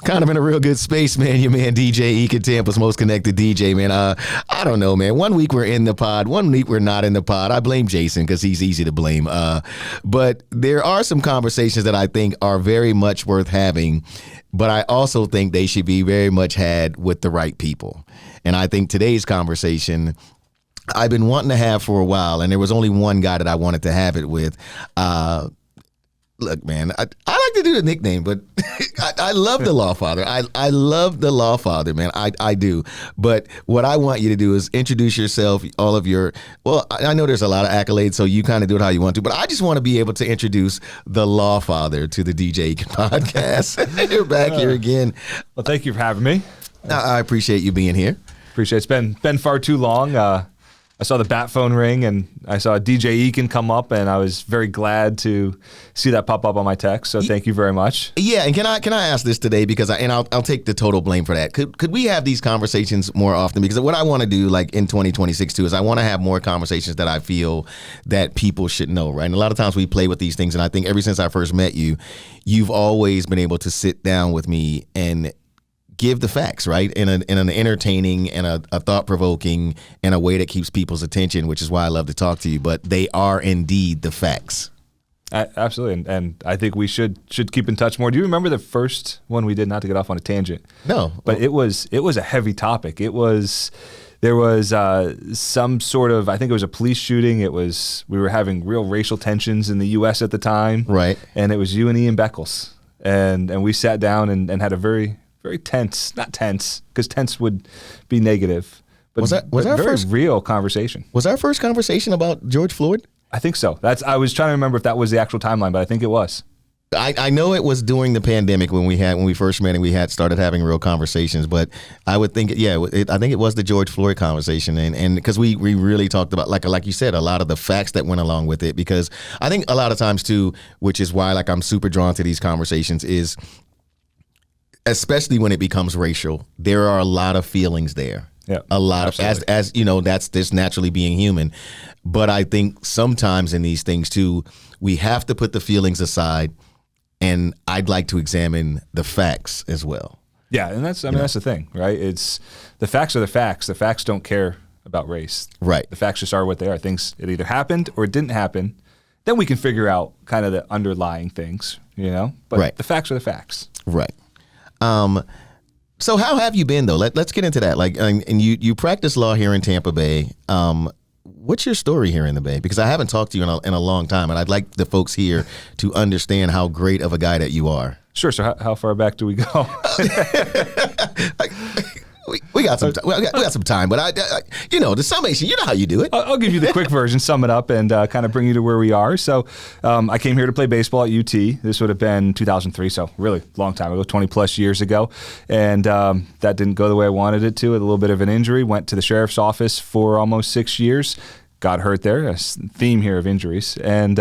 Kind of in a real good space, man. Your man DJ Eakin, Tampa's most connected DJ, man. I don't know, man. One week we're in the pod, one week we're not in the pod. I blame Jason because he's easy to blame. But there are some conversations that I think are very much worth having, but I also think they should be very much had with the right people. And I think today's conversation I've been wanting to have for a while, and there was only one guy that I wanted to have it with. Look, man, I like to do the nickname, but I love the Lawfather. I love the Lawfather, man. I do. But what I want you to do is introduce yourself, all of your, well, I know there's a lot of accolades, so you kind of do it how you want to, but I just want to be able to introduce the Lawfather to the DJ podcast. You're back here again. Well, thank you for having me. I appreciate you being here. Appreciate it. It's been far too long. I saw the bat phone ring and I saw DJ Eakin come up, and I was very glad to see that pop up on my text. So thank you very much. Yeah, and can I ask this today, because I'll take the total blame for that. Could we have these conversations more often? Because what I want to do, like in 2026 too, is I want to have more conversations that I feel that people should know, right? And a lot of times we play with these things, and I think ever since I first met you, you've always been able to sit down with me and give the facts, right? In an entertaining and a thought-provoking and a way that keeps people's attention, which is why I love to talk to you. But they are indeed the facts. Absolutely, and I think we should keep in touch more. Do you remember the first one we did? Not to get off on a tangent. No, but it was a heavy topic. There was some sort of, I think it was a police shooting. We were having real racial tensions in the U.S. at the time, right? And it was you and Ian Beckles, and we sat down and had a very tense, not tense, because tense would be negative. But was our very first real conversation? Was our first conversation about George Floyd? I think so. I was trying to remember if that was the actual timeline, but I think it was. I know it was during the pandemic when we first met and we had started having real conversations. But I would think, I think it was the George Floyd conversation, and because we really talked about, like you said, a lot of the facts that went along with it. Because I think a lot of times too, which is why I'm super drawn to these conversations, is especially when it becomes racial, there are a lot of feelings there. Yeah, a lot absolutely. of, as you know, that's just naturally being human. But I think sometimes in these things too, we have to put the feelings aside, and I'd like to examine the facts as well. Yeah, and that's the thing, right? It's the facts are the facts. The facts don't care about race. Right. The facts just are what they are. Things, it either happened or it didn't happen. Then we can figure out kind of the underlying things, But right. The facts are the facts. Right. So how have you been though? Let's get into that. And you practice law here in Tampa Bay. What's your story here in the Bay? Because I haven't talked to you in a long time, and I'd like the folks here to understand how great of a guy that you are. Sure. So how far back do we go? We got some. We got some time, but the summation. You know how you do it. I'll give you the quick version, sum it up, and kind of bring you to where we are. So, I came here to play baseball at UT. This would have been 2003, so really long time ago, 20 plus years ago, and that didn't go the way I wanted it to. A little bit of an injury. Went to the sheriff's office for almost 6 years. Got hurt there. A theme here of injuries, and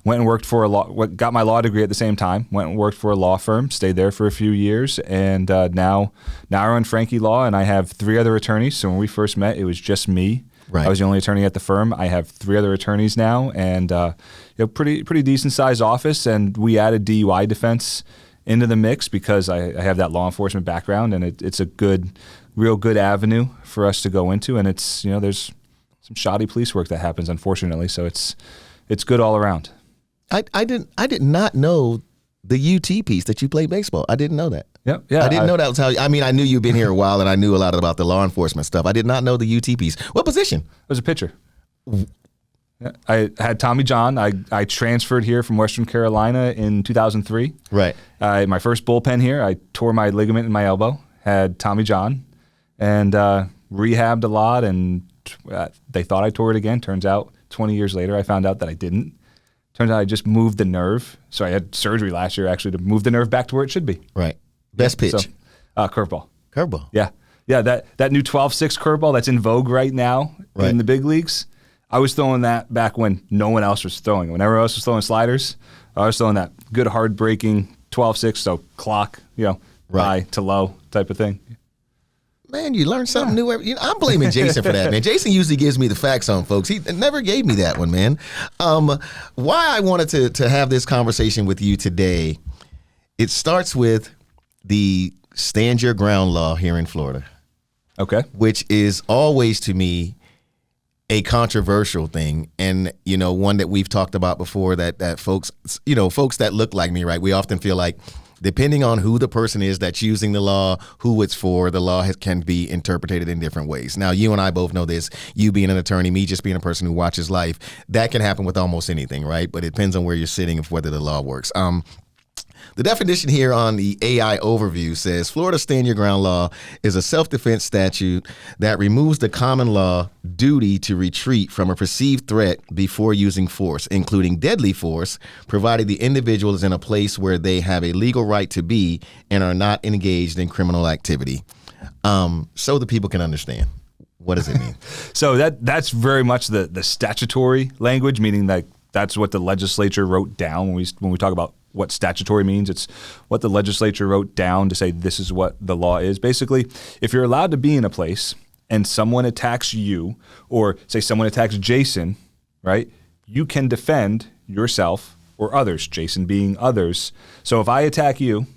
went and worked for got my law degree at the same time. Went and worked for a law firm. Stayed there for a few years, and now I run Franchi Law, and I have 3 other attorneys. So when we first met, it was just me. Right. I was the only attorney at the firm. I have 3 other attorneys now, and pretty decent sized office. And we added DUI defense into the mix because I have that law enforcement background, and it's a real good avenue for us to go into. And it's there's some shoddy police work that happens, unfortunately. So it's good all around. I did not know the UT piece that you played baseball. I didn't know that. Yeah. I didn't know that was how. I mean, I knew you'd been here a while, and I knew a lot about the law enforcement stuff. I did not know the UT piece. What position? I was a pitcher. Yeah, I had Tommy John. I transferred here from Western Carolina in 2003. Right. My first bullpen here, I tore my ligament in my elbow. Had Tommy John, and rehabbed a lot. And they thought I tore it again. Turns out, 20 years later, I found out that I didn't. Turns out I just moved the nerve. So I had surgery last year actually to move the nerve back to where it should be. Right. Best pitch. So, curveball. Curveball. Yeah. That new 12-6 curveball that's in vogue right now in the big leagues. I was throwing that back when no one else was throwing it. When everyone else was throwing sliders, I was throwing that good hard breaking 12-6. So clock, high to low type of thing. Man, you learn something new I'm blaming Jason for that, man. Jason usually gives me the facts on folks. He never gave me that one, man. Why I wanted to have this conversation with you today, it starts with the stand your ground law here in Florida. Okay. Which is always to me a controversial thing, and one that we've talked about before, that folks that look like me, right? We often feel like, depending on who the person is that's using the law, who it's for, the law can be interpreted in different ways. Now, you and I both know this. You being an attorney, me just being a person who watches life, that can happen with almost anything, right? But it depends on where you're sitting of whether the law works. The definition here on the AI overview says Florida Stand Your Ground law is a self-defense statute that removes the common law duty to retreat from a perceived threat before using force, including deadly force, provided the individual is in a place where they have a legal right to be and are not engaged in criminal activity. So the people can understand. What does it mean? So that's very much the statutory language, meaning that that's what the legislature wrote down when we talk about what statutory means. It's what the legislature wrote down to say this is what the law is. Basically, if you're allowed to be in a place and someone attacks you, or say someone attacks Jason, right, you can defend yourself or others, Jason being others. So if I attack you,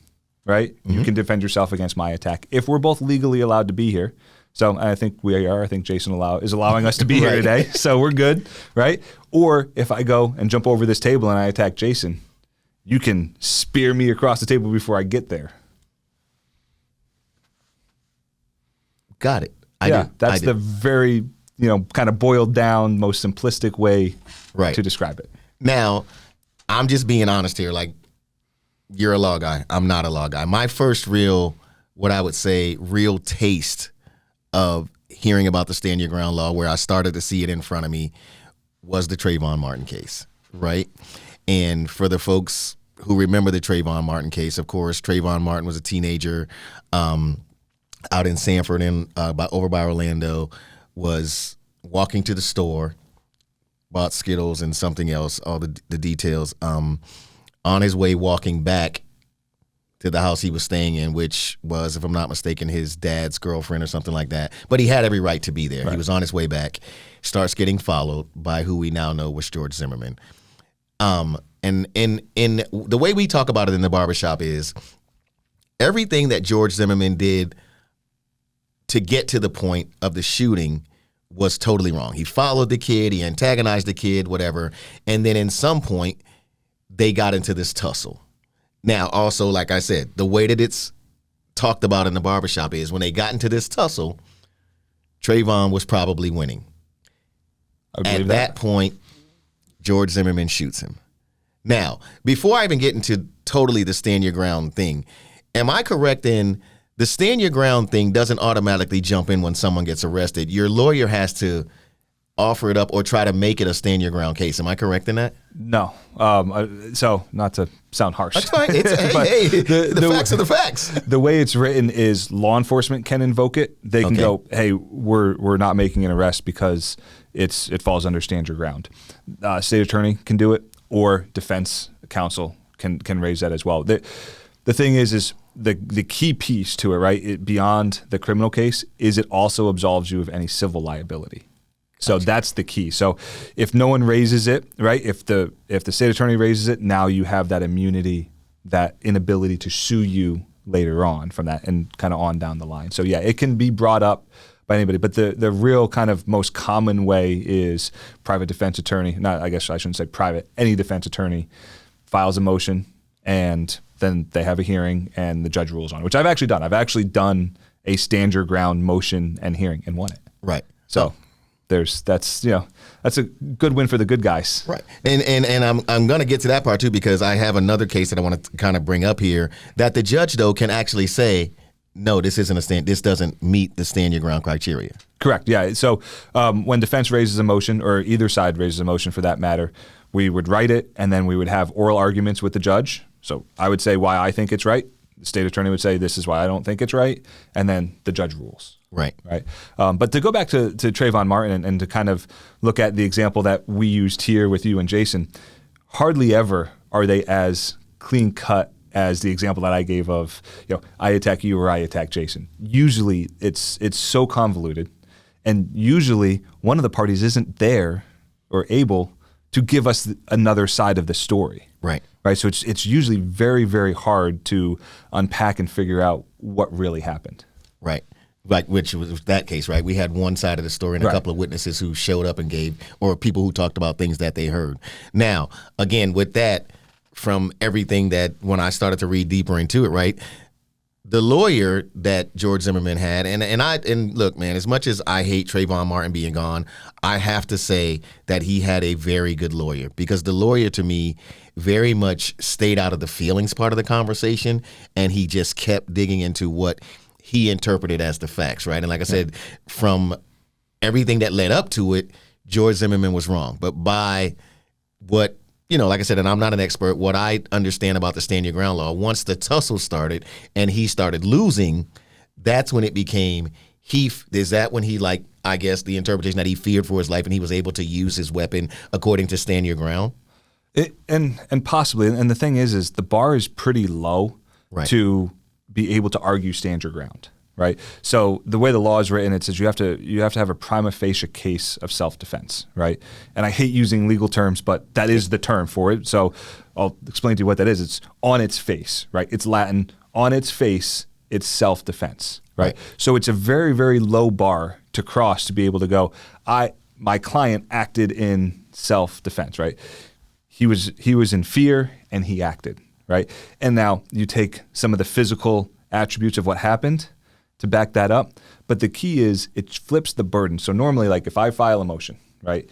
right, you can defend yourself against my attack if we're both legally allowed to be here. So I think we are. I think Jason is allowing us to be here today. So we're good, right? Or if I go and jump over this table and I attack Jason, you can spear me across the table before I get there. Got it. That's the very, kind of boiled down, most simplistic way to describe it. Now, I'm just being honest here. Like, you're a law guy. I'm not a law guy. My first real taste of hearing about the Stand Your Ground law, where I started to see it in front of me, was the Trayvon Martin case, right? And for the folks who remember the Trayvon Martin case, of course, Trayvon Martin was a teenager out in Sanford over by Orlando, was walking to the store, bought Skittles and something else, all the details, on his way walking back to the house he was staying in, which was, if I'm not mistaken, his dad's girlfriend or something like that. But he had every right to be there. Right. He was on his way back, starts getting followed by who we now know was George Zimmerman. And in the way we talk about it in the barbershop is everything that George Zimmerman did to get to the point of the shooting was totally wrong. He followed the kid, he antagonized the kid, whatever. And then in some point, they got into this tussle. Now, also, like I said, the way that it's talked about in the barbershop is when they got into this tussle, Trayvon was probably winning. At that point, George Zimmerman shoots him. Now, before I even get into totally the stand your ground thing, am I correct in the stand your ground thing doesn't automatically jump in when someone gets arrested? Your lawyer has to offer it up or try to make it a stand your ground case. Am I correct in that? No. So not to sound harsh. That's fine. The facts are the facts. The way it's written is law enforcement can invoke it. They can go, hey, we're not making an arrest because it falls under stand your ground. State attorney can do it, or defense counsel can raise that as well. The thing is the key piece to it, right, beyond the criminal case, is it also absolves you of any civil liability. So that's the key. So if no one raises it, right, if the state attorney raises it, now you have that immunity, that inability to sue you later on from that and kind of on down the line. So yeah, it can be brought up by anybody, but the real kind of most common way is private defense attorney, I guess I shouldn't say private, any defense attorney files a motion and then they have a hearing and the judge rules on it, which I've actually done. I've actually done a stand your ground motion and hearing and won it. Right. So that's a good win for the good guys. Right. And I'm going to get to that part too, because I have another case that I want to kind of bring up here, that the judge though can actually say, no, this doesn't meet the stand your ground criteria. Correct. Yeah. So when defense raises a motion, or either side raises a motion for that matter, we would write it and then we would have oral arguments with the judge. So I would say why I think it's right. The state attorney would say this is why I don't think it's right, and then the judge rules. Right. But to go back to Trayvon Martin and to kind of look at the example that we used here with you and Jason, hardly ever are they as clean cut as the example that I gave of, I attack you or I attack Jason. Usually it's so convoluted, and usually one of the parties isn't there or able to give us another side of the story. Right. Right. So it's usually very, very hard to unpack and figure out what really happened. Right. Like, which was that case, right? We had one side of the story and a couple of witnesses who showed up and gave, or people who talked about things that they heard. Now, again, with that, from everything that when I started to read deeper into it, right, the lawyer that George Zimmerman had, and look, man, as much as I hate Trayvon Martin being gone, I have to say that he had a very good lawyer, because the lawyer to me very much stayed out of the feelings part of the conversation, and he just kept digging into what he interpreted as the facts, right? And like I said, from everything that led up to it, George Zimmerman was wrong. But by what, like I said, and I'm not an expert, what I understand about the stand your ground law, once the tussle started and he started losing, that's when it became, is that when he, like, I guess the interpretation that he feared for his life and he was able to use his weapon according to stand your ground? And possibly, and the thing is the bar is pretty low to be able to argue stand your ground, right? So the way the law is written, it says you have to have a prima facie case of self-defense, right? And I hate using legal terms, but that is the term for it. So I'll explain to you what that is. It's on its face, right? It's Latin. On its face, it's self-defense, right? So it's a very, very low bar to cross to be able to go, my client acted in self-defense, right? He was in fear and he acted. Right. And now you take some of the physical attributes of what happened to back that up. But the key is it flips the burden. So normally, like if I file a motion, right,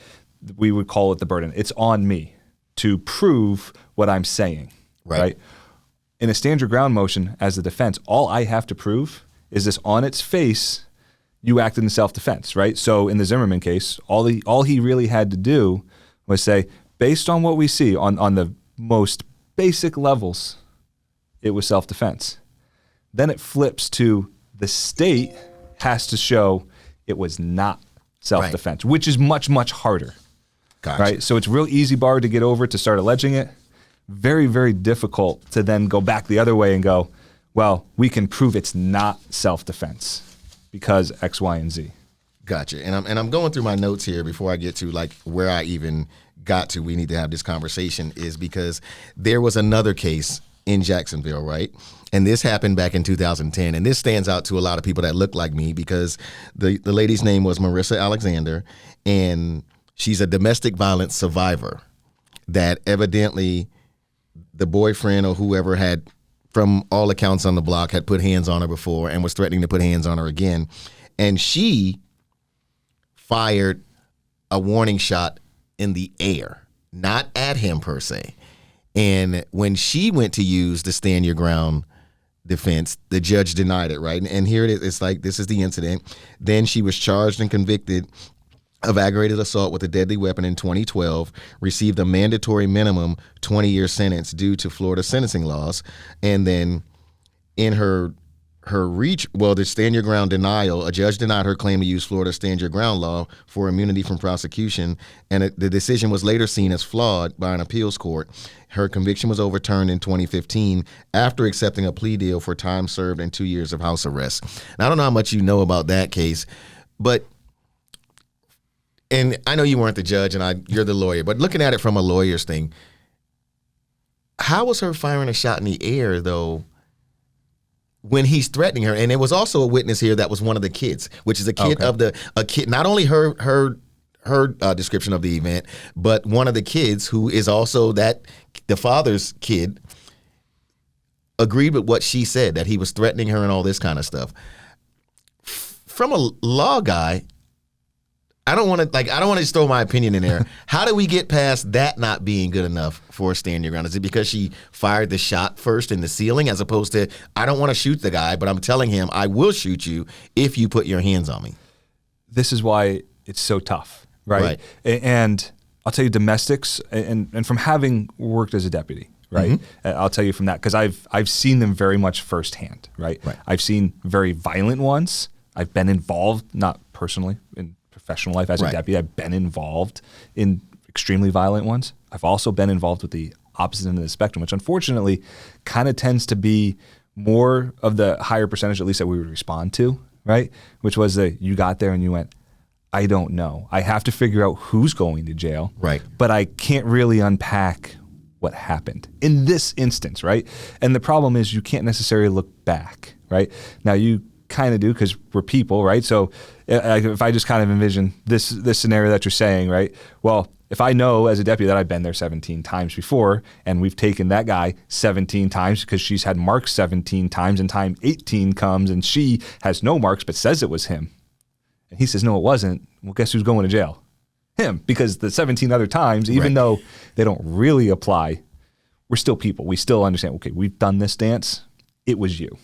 we would call it the burden. It's on me to prove what I'm saying. Right. In a stand your ground motion as the defense, all I have to prove is this on its face, you acted in self-defense. Right. So in the Zimmerman case, all he really had to do was say, based on what we see on the most basic levels, it was self-defense. Then it flips to the state has to show it was not self-defense, which is much, much harder. Gotcha. Right? So it's a real easy bar to get over to start alleging it. Very, very difficult to then go back the other way and go, well, we can prove it's not self-defense because X, Y, and Z. Gotcha. And I'm going through my notes here before I get to like where I even got to, we need to have this conversation, is because there was another case in Jacksonville, right? And this happened back in 2010. And this stands out to a lot of people that look like me, because the lady's name was Marissa Alexander, and she's a domestic violence survivor that evidently the boyfriend or whoever had, from all accounts on the block, had put hands on her before and was threatening to put hands on her again. And she fired a warning shot in the air, not at him per se. And when she went to use the stand your ground defense, the judge denied it, right? And here it is. It's like, this is the incident. Then she was charged and convicted of aggravated assault with a deadly weapon in 2012, received a mandatory minimum 20-year sentence due to Florida sentencing laws. And then in her the stand your ground denial, a judge denied her claim to use Florida stand your ground law for immunity from prosecution, and the decision was later seen as flawed by an appeals court. Her conviction was overturned in 2015 after accepting a plea deal for time served and 2 years of house arrest. Now, I don't know how much you know about that case, but, and I know you weren't the judge and you're the lawyer, but looking at it from a lawyer's thing, how was her firing a shot in the air, though, when he's threatening her? And there was also a witness here that was one of the kids, which is a kid of a kid, not only her description of the event, but one of the kids who is also the father's kid agreed with what she said, that he was threatening her and all this kind of stuff. From a law guy, I don't want to just throw my opinion in there. How do we get past that not being good enough for a stand your ground? Is it because she fired the shot first in the ceiling, as opposed to, I don't want to shoot the guy, but I'm telling him I will shoot you if you put your hands on me? This is why it's so tough, right? And I'll tell you, domestics, and from having worked as a deputy, right? Mm-hmm. I'll tell you from that, because I've seen them very much firsthand, right? I've seen very violent ones. I've been involved, not personally, in professional life as a deputy. I've been involved in extremely violent ones. I've also been involved with the opposite end of the spectrum, which unfortunately kind of tends to be more of the higher percentage, at least, that we would respond to, right? Which was you got there and you went, I don't know. I have to figure out who's going to jail. Right. But I can't really unpack what happened in this instance, right? And the problem is you can't necessarily look back, right? Now you kind of do because we're people, right? So if I just kind of envision this scenario that you're saying, right? Well, if I know as a deputy that I've been there 17 times before and we've taken that guy 17 times because she's had marks 17 times and time 18 comes and she has no marks but says it was him. And he says, no, it wasn't. Well, guess who's going to jail? Him. Because the 17 other times, even though they don't really apply, we're still people. We still understand, okay, we've done this dance. It was you,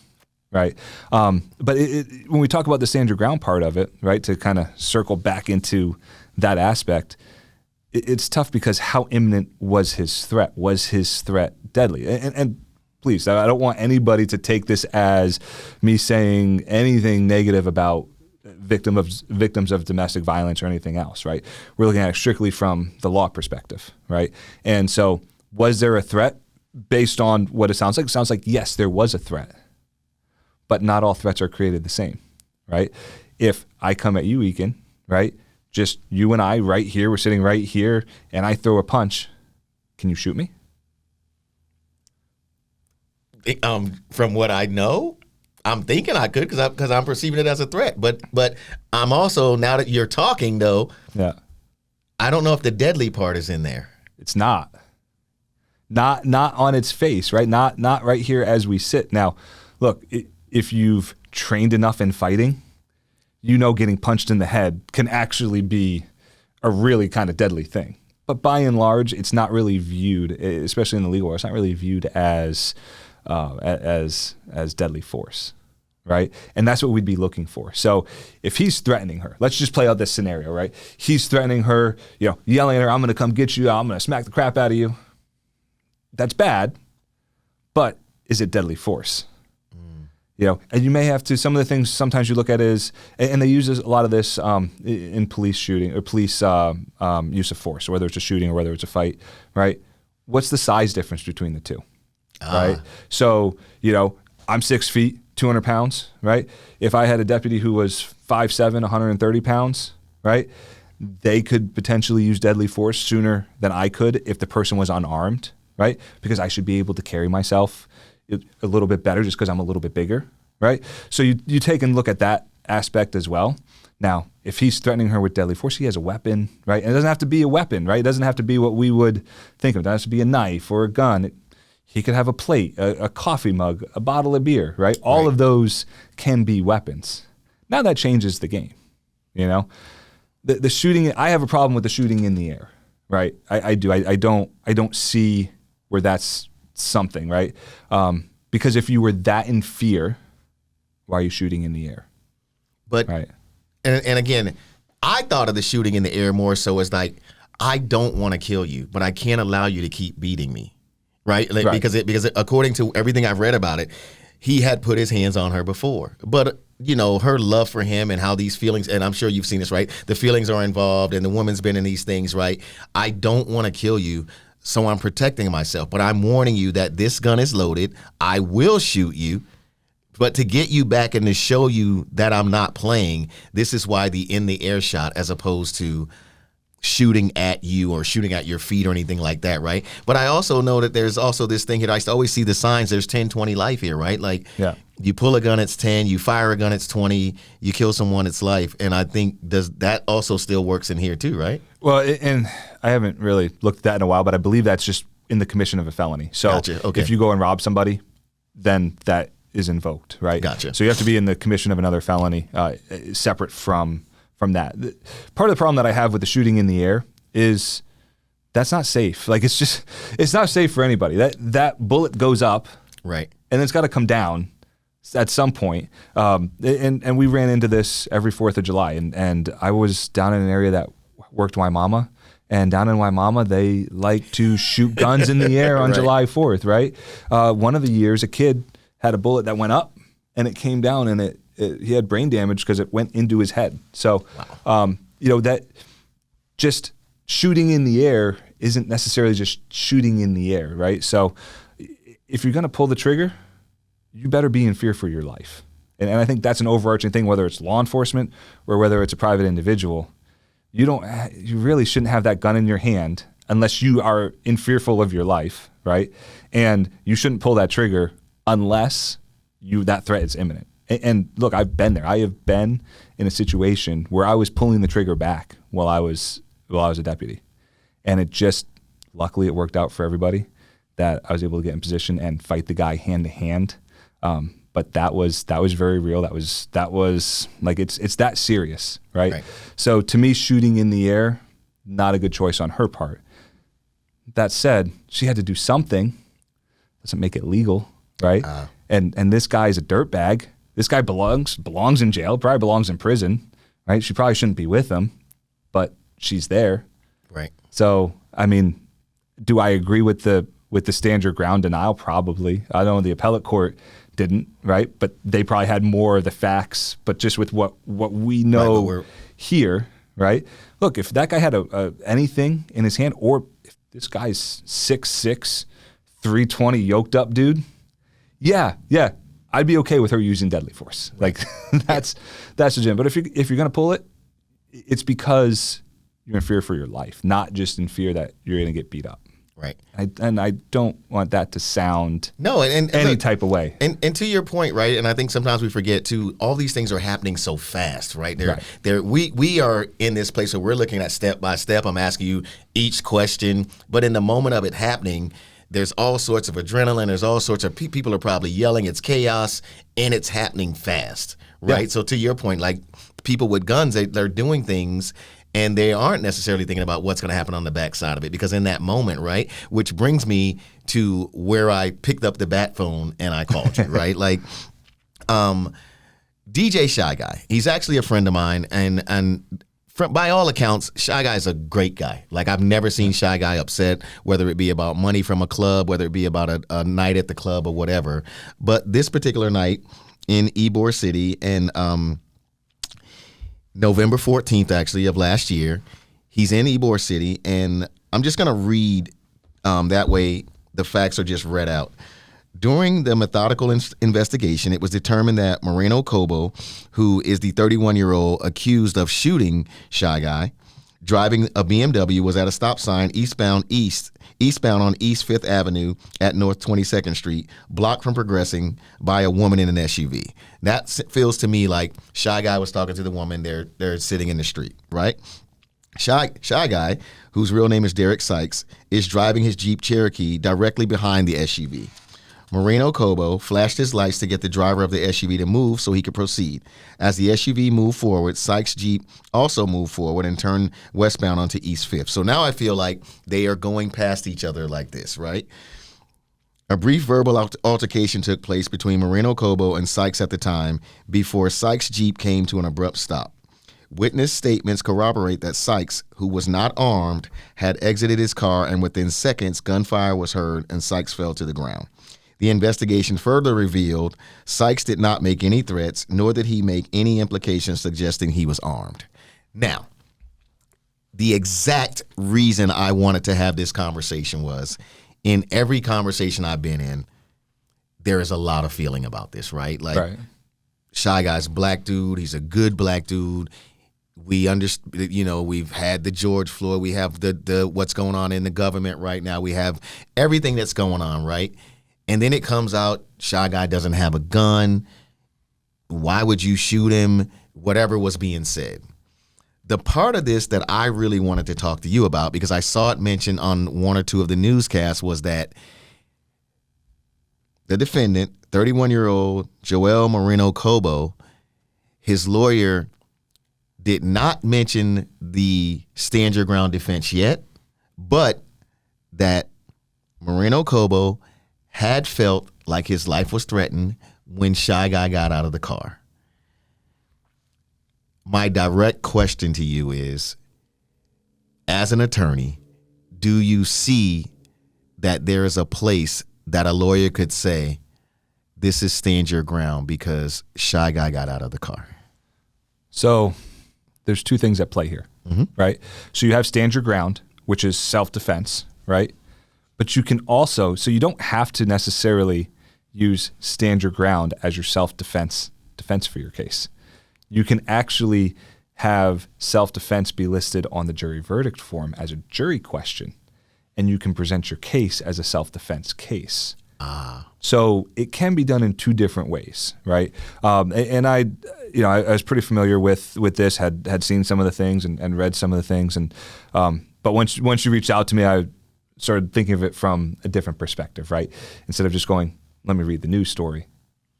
right? But when we talk about the stand your ground part of it, right, to kind of circle back into that aspect, it's tough because how imminent was his threat? Was his threat deadly? And please, I don't want anybody to take this as me saying anything negative about victims of domestic violence or anything else, right? We're looking at it strictly from the law perspective, right? And so was there a threat based on what it sounds like? It sounds like, yes, there was a threat, but not all threats are created the same, right? If I come at you, Eakin, right? Just you and I right here, we're sitting right here, and I throw a punch, can you shoot me? From what I know, I'm thinking I could because I'm perceiving it as a threat. But I'm also, now that you're talking though, I don't know if the deadly part is in there. It's not on its face, right? Not right here as we sit. Now, look, if you've trained enough in fighting, you know getting punched in the head can actually be a really kind of deadly thing. But by and large, it's not really viewed, especially in the legal world, it's not really viewed as deadly force, right? And that's what we'd be looking for. So if he's threatening her, let's just play out this scenario, right? He's threatening her, yelling at her, I'm going to come get you, I'm going to smack the crap out of you. That's bad, but is it deadly force? And you may have to, some of the things sometimes you look at is, and they use a lot of this in police shooting or police use of force, whether it's a shooting or whether it's a fight, right? What's the size difference between the two, right? So, I'm 6 feet, 200 pounds, right? If I had a deputy who was 5'7", 130 pounds, right? They could potentially use deadly force sooner than I could if the person was unarmed, right? Because I should be able to carry myself a little bit better just because I'm a little bit bigger, right? So you take and look at that aspect as well. Now, if he's threatening her with deadly force, he has a weapon, right? And it doesn't have to be a weapon, right? It doesn't have to be what we would think of. It doesn't have to be a knife or a gun. He could have a plate, a coffee mug, a bottle of beer, right? All of those can be weapons. Now that changes the game, The shooting, I have a problem with the shooting in the air, right? I do. I don't see where that's something, right? Because if you were that in fear, why are you shooting in the air? But right. And again, I thought of the shooting in the air more so as like, I don't want to kill you, but I can't allow you to keep beating me, right? Like, right. Because according to everything I've read about it, he had put his hands on her before, but her love for him and how these feelings, and I'm sure you've seen this, right? The feelings are involved and the woman's been in these things, right? I don't want to kill you. So I'm protecting myself, but I'm warning you that this gun is loaded. I will shoot you, but to get you back and to show you that I'm not playing, this is why the in the air shot as opposed to shooting at you or shooting at your feet or anything like that, right? But I also know that there's also this thing here. I used to always see the signs. There's 10, 20 life here, right? Like you pull a gun, it's 10. You fire a gun, it's 20. You kill someone, it's life. And I think that also still works in here too, right? Well, and I haven't really looked at that in a while, but I believe that's just in the commission of a felony. So Gotcha. Okay. If you go and rob somebody, then that is invoked, right? Gotcha. So you have to be in the commission of another felony separate from that. Part of the problem that I have with the shooting in the air is that's not safe. Like it's not safe for anybody. That bullet goes up, right, and it's got to come down at some point. And we ran into this every 4th of July, and I was down in an area that worked Waimama, and down in Waimama they like to shoot guns in the air on right. July 4th, right? One of the years, a kid had a bullet that went up, and it came down, and he had brain damage because it went into his head. So, that just shooting in the air isn't necessarily just shooting in the air, right? So if you're going to pull the trigger, you better be in fear for your life. And I think that's an overarching thing, whether it's law enforcement or whether it's a private individual. you really shouldn't have that gun in your hand unless you are fearful of your life, right? And you shouldn't pull that trigger unless that threat is imminent. And look, I've been there. I have been in a situation where I was pulling the trigger back while I was a deputy, and luckily it worked out for everybody that I was able to get in position and fight the guy hand to hand. But that was very real. That was like it's that serious, right? So to me, shooting in the air, not a good choice on her part. That said, she had to do something. Doesn't make it legal, right? And this guy's a dirtbag. This guy belongs in jail, probably belongs in prison, right? She probably shouldn't be with him, but she's there. Right. So, I mean, do I agree with the stand your ground denial? Probably. I know the appellate court didn't, right? But they probably had more of the facts, but just with what we know here, right? Look, if that guy had anything in his hand, or if this guy's 6'6", 320 yoked up dude, yeah, I'd be okay with her using deadly force. Like that's legitimate. But if you're gonna pull it, it's because you're in fear for your life, not just in fear that you're gonna get beat up. Right. And I don't want that to sound and any look, type of way. And to your point, right, and I think sometimes we forget too, all these things are happening so fast, right? We are in this place where we're looking at step by step. I'm asking you each question, but in the moment of it happening, there's all sorts of adrenaline. There's all sorts of people are probably yelling. It's chaos, and it's happening fast, right? Yeah. So to your point, like people with guns, they're doing things, and they aren't necessarily thinking about what's going to happen on the backside of it, because in that moment, right, which brings me to where I picked up the bat phone and I called you, right? Like DJ Shy Guy, he's actually a friend of mine, and by all accounts, Shy Guy is a great guy. Like, I've never seen Shy Guy upset, whether it be about money from a club, whether it be about a night at the club or whatever. But this particular night in Ybor City, and November 14th, actually, of last year, he's in Ybor City, and I'm just going to read, that way the facts are just read out. During the methodical investigation, it was determined that Moreno Cobo, who is the 31-year-old accused of shooting Shy Guy, driving a BMW, was at a stop sign eastbound on East 5th Avenue at North 22nd Street, blocked from progressing by a woman in an SUV. That feels to me like Shy Guy was talking to the woman. They're sitting in the street, right? Shy Guy, whose real name is Derek Sykes, is driving his Jeep Cherokee directly behind the SUV. Moreno Cobo flashed his lights to get the driver of the SUV to move so he could proceed. As the SUV moved forward, Sykes' Jeep also moved forward and turned westbound onto East 5th. So now I feel like they are going past each other like this, right? A brief verbal altercation took place between Moreno Cobo and Sykes at the time before Sykes' Jeep came to an abrupt stop. Witness statements corroborate that Sykes, who was not armed, had exited his car, and within seconds, gunfire was heard and Sykes fell to the ground. The investigation further revealed Sykes did not make any threats, nor did he make any implications suggesting he was armed. Now, the exact reason I wanted to have this conversation was, in every conversation I've been in, there is a lot of feeling about this, right? Like, right. Shy Guy's a black dude. He's a good black dude. We understand, we've had the George Floyd. We have the what's going on in the government right now. We have everything that's going on, right? And then it comes out, Shy Guy doesn't have a gun. Why would you shoot him? Whatever was being said. The part of this that I really wanted to talk to you about, because I saw it mentioned on one or two of the newscasts, was that the defendant, 31-year-old Joel Moreno Cobo, his lawyer did not mention the stand your ground defense yet, but that Moreno Cobo had felt like his life was threatened when Shy Guy got out of the car. My direct question to you is, as an attorney, do you see that there is a place that a lawyer could say, this is stand your ground because Shy Guy got out of the car? So there's two things at play here, right? So you have stand your ground, which is self-defense, right? But you can also, so you don't have to necessarily use stand your ground as your self-defense for your case. You can actually have self-defense be listed on the jury verdict form as a jury question, and you can present your case as a self-defense case. So it can be done in two different ways, right? And I was pretty familiar with this, had seen some of the things and read some of the things, and but once you reached out to me, I started thinking of it from a different perspective, right? Instead of just going, let me read the news story,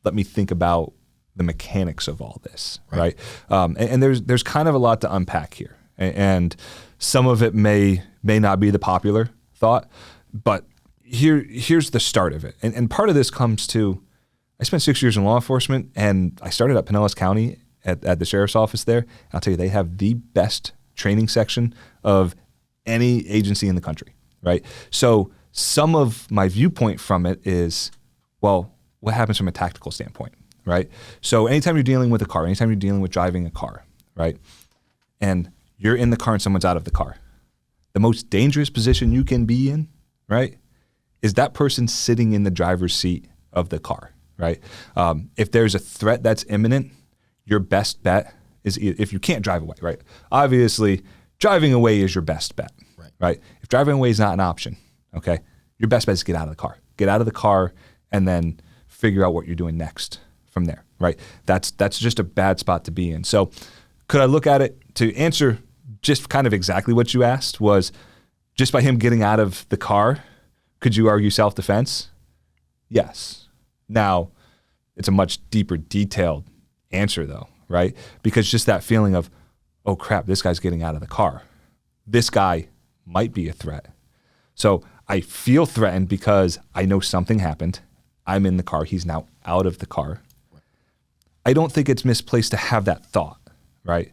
let me think about the mechanics of all this, right? And there's kind of a lot to unpack here, and some of it may not be the popular thought, but here's the start of it. And part of this comes to, I spent 6 years in law enforcement, and I started at Pinellas County at the sheriff's office there. I'll tell you, they have the best training section of any agency in the country, right? So some of my viewpoint from it is, well, what happens from a tactical standpoint, right? So anytime you're dealing with a car, anytime you're dealing with driving a car, right? And you're in the car and someone's out of the car. The most dangerous position you can be in, right, is that person sitting in the driver's seat of the car, right? If there's a threat that's imminent, your best bet is, if you can't drive away, right? Obviously, driving away is your best bet, right? If driving away is not an option, okay, your best bet is get out of the car. Get out of the car and then figure out what you're doing next from there, right? That's just a bad spot to be in. So could I look at it to answer just kind of exactly what you asked was, just by him getting out of the car, could you argue self-defense? Yes. Now, it's a much deeper, detailed answer though, right? Because just that feeling of, oh crap, this guy's getting out of the car. This guy might be a threat. So I feel threatened because I know something happened. I'm in the car. He's now out of the car. I don't think it's misplaced to have that thought, right?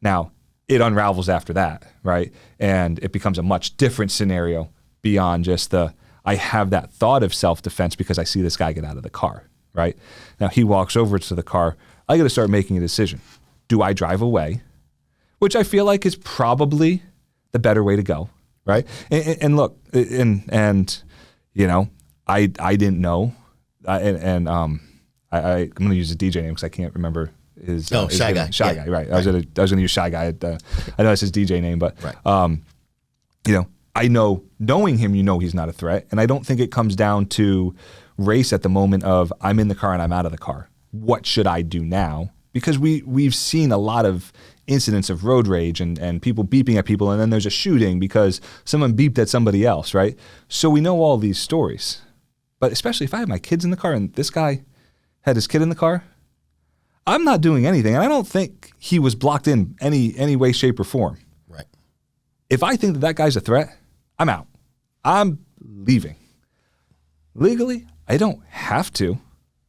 Now, it unravels after that, right? And it becomes a much different scenario beyond just I have that thought of self-defense because I see this guy get out of the car, right? Now, he walks over to the car. I got to start making a decision. Do I drive away? Which I feel like is probably the better way to go, right? And look, and you know, I didn't know, I'm going to use a DJ name because I can't remember his. Oh, Shy Guy. Shy Guy, right? I was going to use Shy Guy. I know that's his DJ name, but you know, I know, knowing him, you know, he's not a threat, and I don't think it comes down to race at the moment of I'm in the car and I'm out of the car. What should I do now? Because we've seen a lot of incidents of road rage and people beeping at people, and then there's a shooting because someone beeped at somebody else, right? So we know all these stories. But especially if I have my kids in the car and this guy had his kid in the car, I'm not doing anything. And I don't think he was blocked in any way, shape, or form. Right. If I think that guy's a threat, I'm out. I'm leaving. Legally, I don't have to,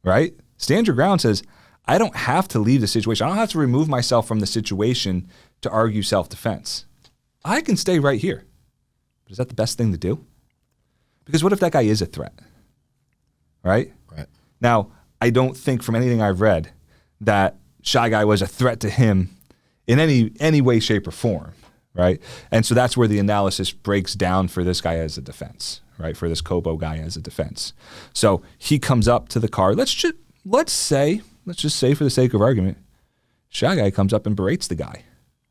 right? Stand your ground says, I don't have to leave the situation. I don't have to remove myself from the situation to argue self-defense. I can stay right here. But is that the best thing to do? Because what if that guy is a threat? Right? Right. Now, I don't think from anything I've read that Shy Guy was a threat to him in any way, shape, or form, right? And so that's where the analysis breaks down for this guy as a defense, right? For this Kobo guy as a defense. So he comes up to the car. Let's just say for the sake of argument, Shy Guy comes up and berates the guy.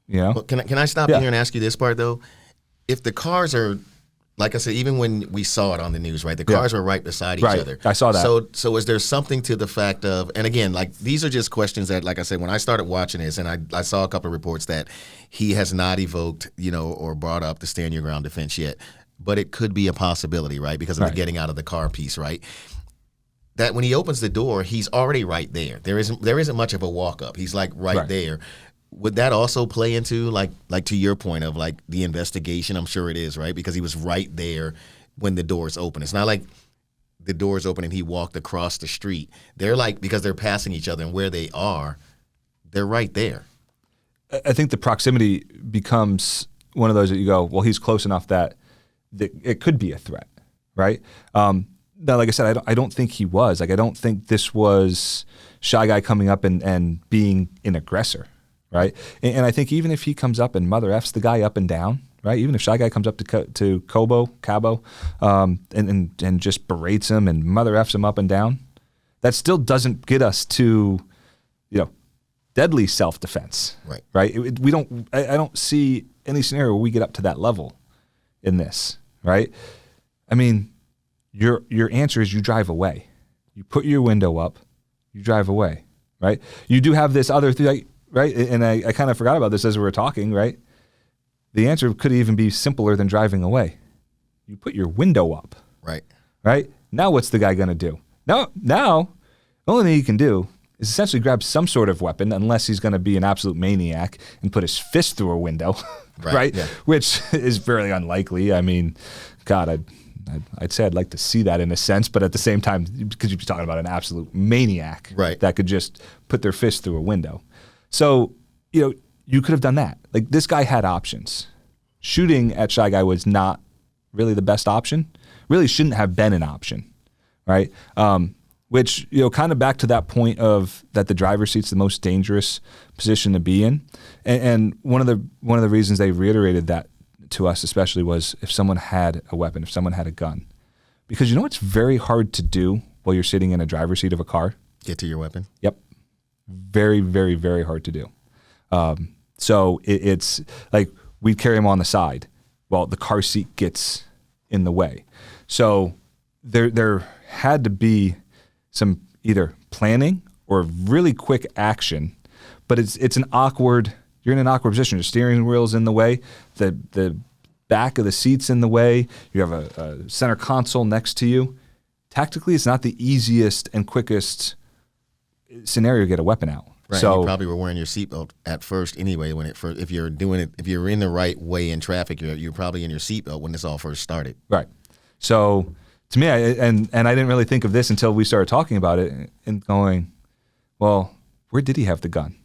You know? Well, can I stop here and ask you this part though? If the cars are, like I said, even when we saw it on the news, right? The cars were right beside each other. I saw that. So is there something to the fact of, and again, like these are just questions that, like I said, when I started watching this, and I saw a couple of reports that he has not evoked, you know, or brought up the stand your ground defense yet, but it could be a possibility, right? Because of the getting out of the car piece, right? That when he opens the door, he's already right there. There isn't much of a walk up. He's like right there. Would that also play into like to your point of like the investigation? I'm sure it is, right? Because he was right there when the doors open. It's not like the doors open and he walked across the street. They're like, because they're passing each other and where they are, they're right there. I think the proximity becomes one of those that you go, well, he's close enough that it could be a threat, right? Now, like I said, I don't think he was. Like, I don't think this was Shy Guy coming up and being an aggressor, right? And I think even if he comes up and mother F's the guy up and down, right? Even if Shy Guy comes up to Cabo, and just berates him and mother F's him up and down, that still doesn't get us to, you know, deadly self-defense. Right. Right. We don't. I don't see any scenario where we get up to that level in this. Right. I mean, your answer is you drive away. You put your window up. You drive away. Right. You do have this other thing. Right. And I kind of forgot about this as we were talking. Right. The answer could even be simpler than driving away. You put your window up. Right. Right. Now what's the guy going to do? Now, the only thing he can do is essentially grab some sort of weapon, unless he's going to be an absolute maniac and put his fist through a window, right? Yeah. Which is very unlikely. I mean, God, I'd say I'd like to see that in a sense, but at the same time, because you'd be talking about an absolute maniac that could just put their fist through a window. So, you could have done that. Like, this guy had options. Shooting at Shy Guy was not really the best option. Really shouldn't have been an option, right? Which, kind of back to that point of that the driver's seat's the most dangerous position to be in. And one of the reasons they reiterated that to us especially was if someone had a weapon, if someone had a gun. Because it's very hard to do while you're sitting in a driver's seat of a car? Get to your weapon? Yep. Very, very, very hard to do. So it's like we'd carry them on the side. Well, the car seat gets in the way. So there had to be some either planning or really quick action, but it's an awkward. You're in an awkward position. The steering wheel's in the way. The back of the seat's in the way. You have a center console next to you. Tactically, it's not the easiest and quickest scenario to get a weapon out. Right. So you probably were wearing your seatbelt at first anyway. If you're doing it, if you're in the right way in traffic, you're probably in your seatbelt when this all first started. Right. So to me, I didn't really think of this until we started talking about it and going, well, where did he have the gun?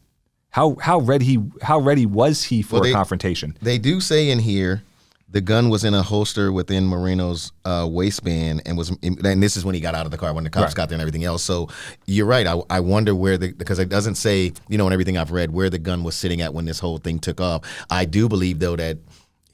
How ready was he for a confrontation? They do say in here the gun was in a holster within Moreno's waistband and this is when he got out of the car, when the cops got there and everything else. So you're right. I wonder because it doesn't say, in everything I've read, where the gun was sitting at when this whole thing took off. I do believe though that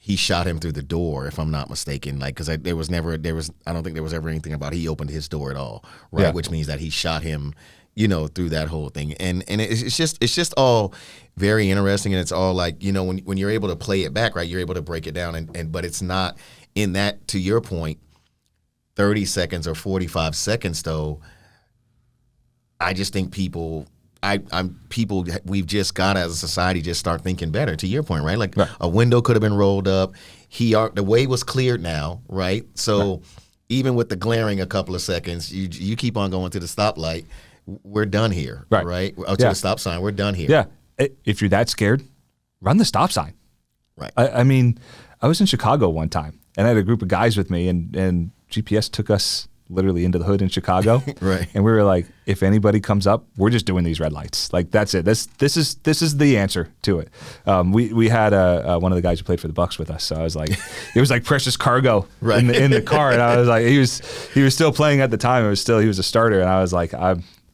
he shot him through the door, if I'm not mistaken. Like, because I don't think there was ever anything about he opened his door at all, right? Yeah. Which means that he shot him, through that whole thing. And it's just all very interesting, and it's all like, when you're able to play it back, right, you're able to break it down, but it's not in that, to your point, 30 seconds or 45 seconds though. I just think we've just got as a society just start thinking better, to your point, right? Like a window could have been rolled up. The way was cleared now, right? So even with the glaring a couple of seconds, you keep on going to the stoplight. We're done here, right? To the stop sign, we're done here. Yeah. If you're that scared, run the stop sign. Right. I mean, I was in Chicago one time, and I had a group of guys with me, and GPS took us literally into the hood in Chicago. Right. And we were like, if anybody comes up, we're just doing these red lights. Like, that's it. This is the answer to it. We had one of the guys who played for the Bucks with us. So I was like, it was like precious cargo in the car. And I was like, he was still playing at the time. He was a starter. And I was like,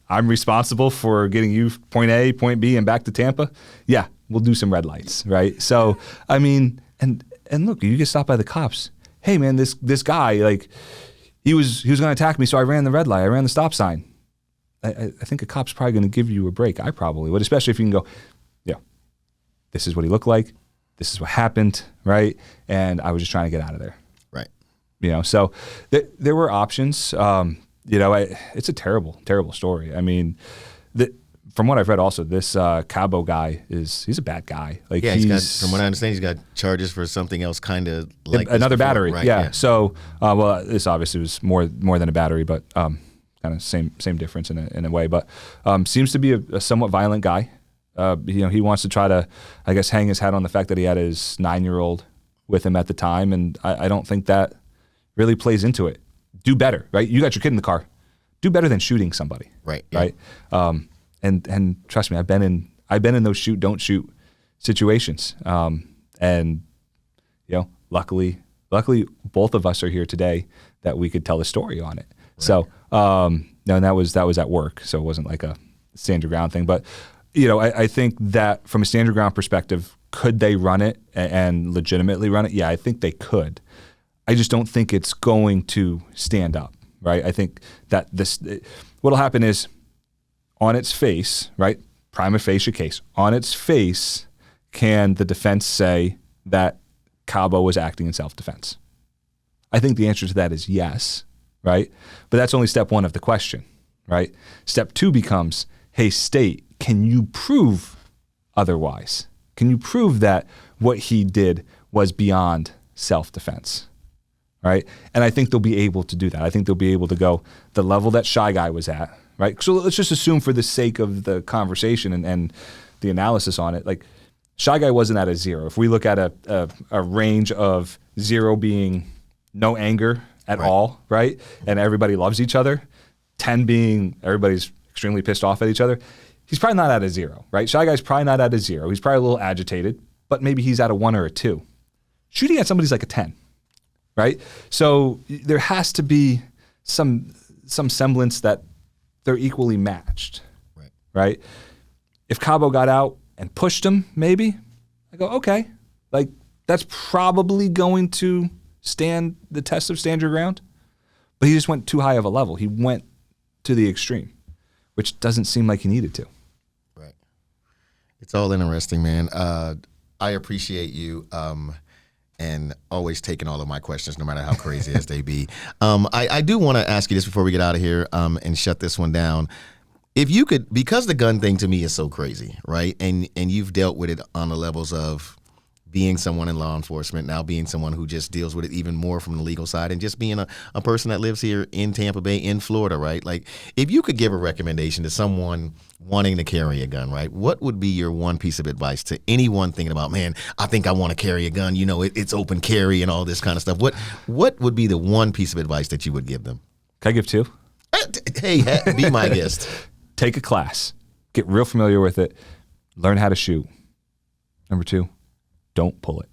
I'm responsible for getting you point A, point B, and back to Tampa. Yeah, we'll do some red lights, right? So, I mean, and look, you get stopped by the cops. Hey, man, this guy, like, he was going to attack me, so I ran the red light. I ran the stop sign. I think a cop's probably going to give you a break. I probably would, especially if you can go, yeah, this is what he looked like. This is what happened, right? And I was just trying to get out of there. Right. So there were options. It's a terrible, terrible story. I mean, from what I've read also, this Cabo guy he's a bad guy. Like, yeah, from what I understand, he's got charges for something else, kind of like another battery. Right, yeah. So, this obviously was more than a battery, but kind of same difference in a way. But seems to be a somewhat violent guy. He wants to try to, I guess, hang his hat on the fact that he had his 9-year-old with him at the time, and I don't think that really plays into it. Do better, right? You got your kid in the car. Do better than shooting somebody. Right. Yeah. Right. And trust me, I've been in those shoot don't shoot situations. And luckily both of us are here today that we could tell a story on it. Right. So and that was at work, so it wasn't like a stand your ground thing. But I think that from a stand your ground perspective, could they run it and legitimately run it? Yeah, I think they could. I just don't think it's going to stand up, right? I think that what'll happen is, on its face, right, prima facie case. On its face, can the defense say that Cabo was acting in self-defense? I think the answer to that is yes, right? But that's only step one of the question, right? Step two becomes, hey, state, can you prove otherwise? Can you prove that what he did was beyond self-defense, right? And I think they'll be able to do that. I think they'll be able to go the level that Shy Guy was at, right? So let's just assume for the sake of the conversation and the analysis on it, like Shy Guy wasn't at a 0. If we look at a range of 0 being no anger at all, right? And everybody loves each other, 10 being everybody's extremely pissed off at each other, he's probably not at a 0, right? Shy Guy's probably not at a 0. He's probably a little agitated, but maybe he's at a 1 or a 2. Shooting at somebody's like a 10, right? So there has to be some semblance that they're equally matched, right? If Cabo got out and pushed him, maybe, I go, okay, like that's probably going to stand the test of stand your ground, but he just went too high of a level. He went to the extreme, which doesn't seem like he needed to. Right. It's all interesting, man. I appreciate you and always taking all of my questions, no matter how crazy as they be. I do want to ask you this before we get out of here and shut this one down. If you could, because the gun thing to me is so crazy, right? And you've dealt with it on the levels of being someone in law enforcement, now being someone who just deals with it even more from the legal side, and just being a person that lives here in Tampa Bay, in Florida, right? Like, if you could give a recommendation to someone wanting to carry a gun, right, what would be your one piece of advice to anyone thinking about, man, I think I want to carry a gun, you know, it's open carry and all this kind of stuff? What would be the one piece of advice that you would give them? Can I give 2? Hey, be my guest. Take a class. Get real familiar with it. Learn how to shoot. Number 2, don't pull it.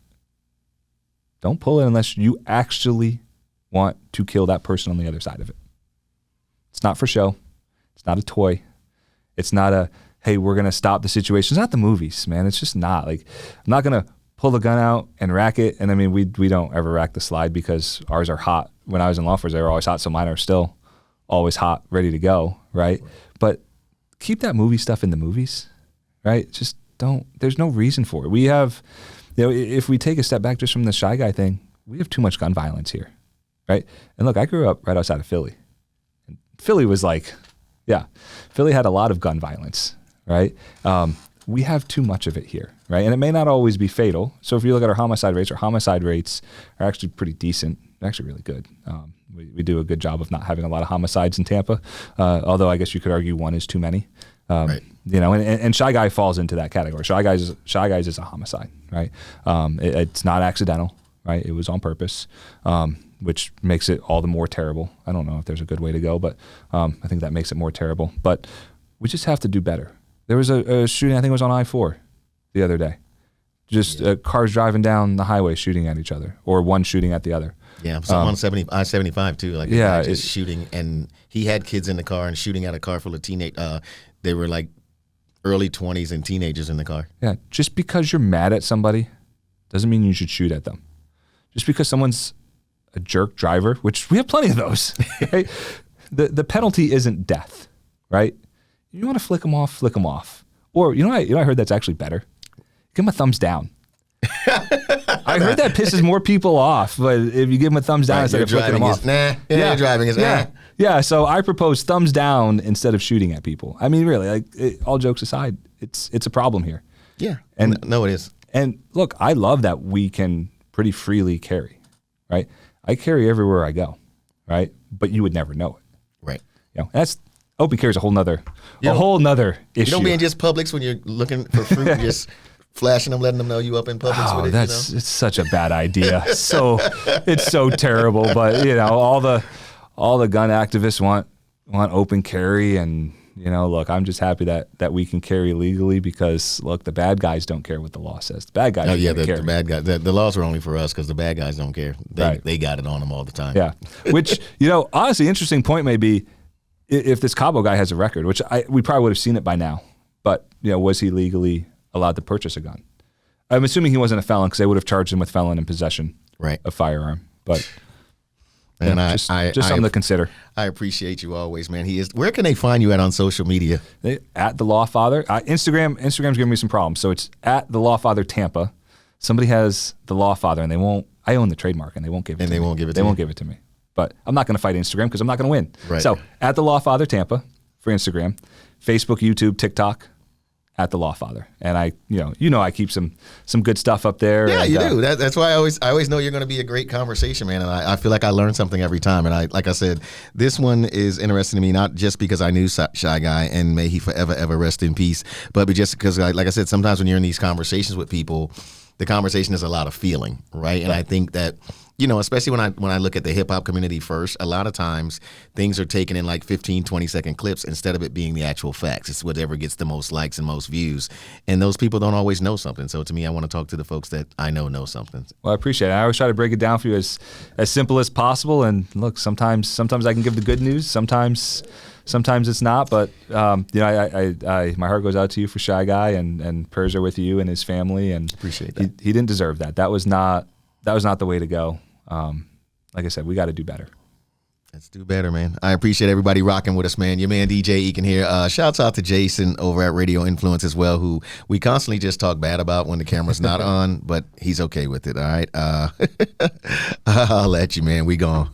Don't pull it unless you actually want to kill that person on the other side of it. It's not for show. It's not a toy. It's not a, hey, we're going to stop the situation. It's not the movies, man. It's just not. Like, I'm not going to pull the gun out and rack it. And I mean, we don't ever rack the slide because ours are hot. When I was in law enforcement, they were always hot, so mine are still always hot, ready to go, right? But keep that movie stuff in the movies, right? Just don't. There's no reason for it. We have, you know, if we take a step back just from the Shy Guy thing, we have too much gun violence here, right? And look, I grew up right outside of Philly. And Philly was like, yeah, Philly had a lot of gun violence, right? We have too much of it here, right? And it may not always be fatal. So if you look at our homicide rates are actually pretty decent. They're actually really good. We do a good job of not having a lot of homicides in Tampa, although I guess you could argue one is too many. Right. You know, and Shy Guy falls into that category. Shy Guys is a homicide, right? It's not accidental, right? It was on purpose, which makes it all the more terrible. I don't know if there's a good way to go, but I think that makes it more terrible. But we just have to do better. There was a shooting, I think it was on I-4 the other day. Just cars driving down the highway shooting at each other, or one shooting at the other. Yeah, on I-75 too. Like, yeah, just shooting, and he had kids in the car and shooting at a car full of teenage. They were like early 20s and teenagers in the car. Yeah, just because you're mad at somebody doesn't mean you should shoot at them. Just because someone's a jerk driver, which we have plenty of those, right? The penalty isn't death, right? You want to flick them off. Or you know what I heard that's actually better? Give them a thumbs down. I heard that pisses more people off, but if you give them a thumbs down instead of flicking them off. Driving is nah. Yeah, so I propose thumbs down instead of shooting at people. I mean, really, all jokes aside, it's a problem here. Yeah, and no, it is. And look, I love that we can pretty freely carry, right? I carry everywhere I go, right? But you would never know it. Right. You know, that's open carry is a whole nother issue. You don't be in just Publix when you're looking for fruit, just flashing them, letting them know you up in Publix with it. It's such a bad idea. So it's so terrible. But you know, all the gun activists want open carry, and you know, look, I'm just happy that we can carry legally because look, the bad guys don't care what the law says. The bad guys. The bad guys. The laws are only for us because the bad guys don't care. They got it on them all the time. Yeah. Which, you know, honestly, interesting point may be if this Cabo guy has a record, which we probably would have seen it by now. But you know, was he legally allowed to purchase a gun? I'm assuming he wasn't a felon because they would have charged him with felon in possession of firearm. But And just something to consider. I appreciate you always, man. Where can they find you at on social media? At the Lawfather. Instagram's giving me some problems. So it's at the Lawfather Tampa. Somebody has the Lawfather, and they won't. I own the trademark, and they won't give it. They won't give it to me. But I'm not going to fight Instagram because I'm not going to win. Right. So at the Lawfather Tampa for Instagram, Facebook, YouTube, TikTok, at the Lawfather. And I keep some good stuff up there. Yeah, and, you do. That's why I always know you're going to be a great conversation, man. And I feel like I learn something every time. And like I said, this one is interesting to me, not just because I knew Shy Guy and may he forever, ever rest in peace, but just because, like I said, sometimes when you're in these conversations with people, the conversation is a lot of feeling, right? And I think that, especially when I look at the hip hop community first, a lot of times things are taken in like 15, 20-second clips instead of it being the actual facts. It's whatever gets the most likes and most views. And those people don't always know something. So to me, I want to talk to the folks that I know something. Well, I appreciate it. I always try to break it down for you as simple as possible. And look, sometimes I can give the good news. Sometimes it's not. But my heart goes out to you for Shy Guy, and prayers are with you and his family. And appreciate that. He didn't deserve that. That was not the way to go. Like I said, we got to do better. Let's do better, man. I appreciate everybody rocking with us, man. Your man DJ Eakin here. Shouts out to Jason over at Radio Influence as well, who we constantly just talk bad about when the camera's not on, but he's okay with it, all right? I'll let you, man. We gone.